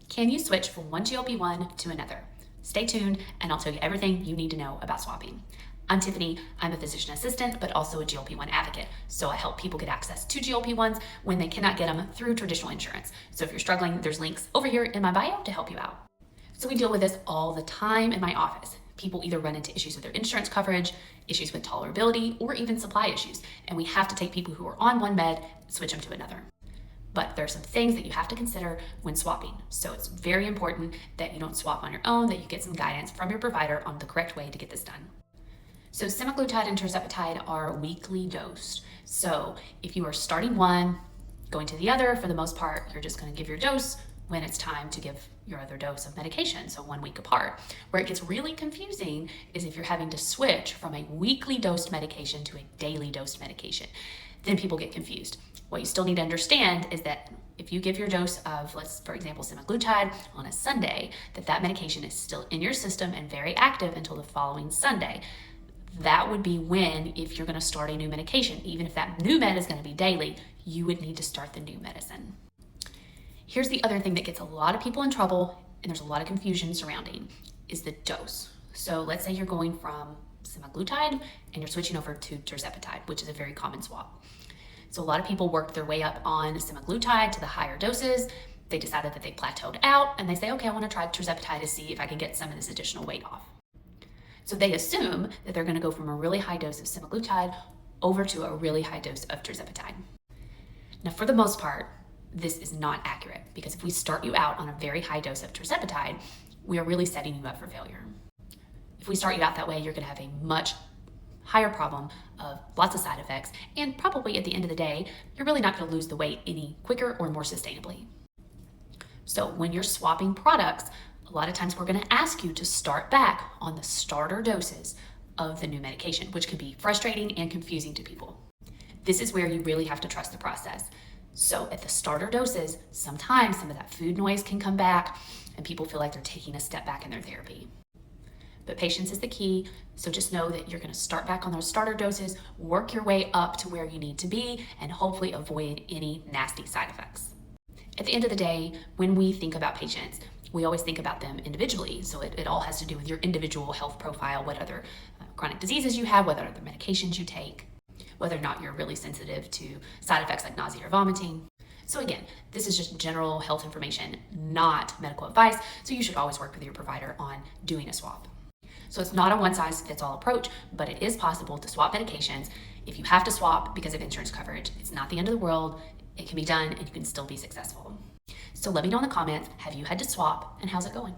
Can you switch from one GLP-1 to another? Stay tuned and I'll tell you everything you need to know about swapping. I'm Tiffany. I'm a physician assistant, but also a GLP-1 advocate. So I help people get access to GLP-1s when they cannot get them through traditional insurance. So if you're struggling, there's links over here in my bio to help you out. So we deal with this all the time in my office. People either run into issues with their insurance coverage, issues with tolerability, or even supply issues. And we have to take people who are on one med and switch them to another. But there are some things that you have to consider when swapping. So it's very important that you don't swap on your own, that you get some guidance from your provider on the correct way to get this done. So semaglutide and tirzepatide are weekly dosed. So if you are starting one, going to the other, for the most part, you're just going to give your dose when it's time to give your other dose of medication, so 1 week apart. Where it gets really confusing is if you're having to switch from a weekly dosed medication to a daily dosed medication. Then people get confused. What you still need to understand is that if you give your dose of, for example, semaglutide on a Sunday, that medication is still in your system and very active until the following Sunday. That would be when, if you're going to start a new medication, even if that new med is going to be daily, you would need to start the new medicine. Here's the other thing that gets a lot of people in trouble, and there's a lot of confusion surrounding, is the dose. So let's say you're going from semaglutide and you're switching over to tirzepatide, which is a very common swap. So a lot of people worked their way up on semaglutide to the higher doses. They decided that they plateaued out and they say, okay, I want to try tirzepatide to see if I can get some of this additional weight off. So they assume that they're going to go from a really high dose of semaglutide over to a really high dose of tirzepatide. Now, for the most part, this is not accurate, because if we start you out on a very high dose of tirzepatide, we are really setting you up for failure. If we start you out that way, you're going to have a much higher problem of lots of side effects, and probably at the end of the day, you're really not going to lose the weight any quicker or more sustainably. So when you're swapping products, a lot of times we're going to ask you to start back on the starter doses of the new medication, which can be frustrating and confusing to people. This is where you really have to trust the process. So at the starter doses, sometimes some of that food noise can come back and people feel like they're taking a step back in their therapy. But patience is the key, so just know that you're going to start back on those starter doses, work your way up to where you need to be, and hopefully avoid any nasty side effects. At the end of the day, when we think about patients, we always think about them individually. So it all has to do with your individual health profile, what other chronic diseases you have, what other medications you take, whether or not you're really sensitive to side effects like nausea or vomiting. So again, this is just general health information, not medical advice. So you should always work with your provider on doing a swap. So it's not a one-size-fits-all approach, but it is possible to swap medications. If you have to swap because of insurance coverage, it's not the end of the world. It can be done and you can still be successful. So let me know in the comments, have you had to swap and how's it going?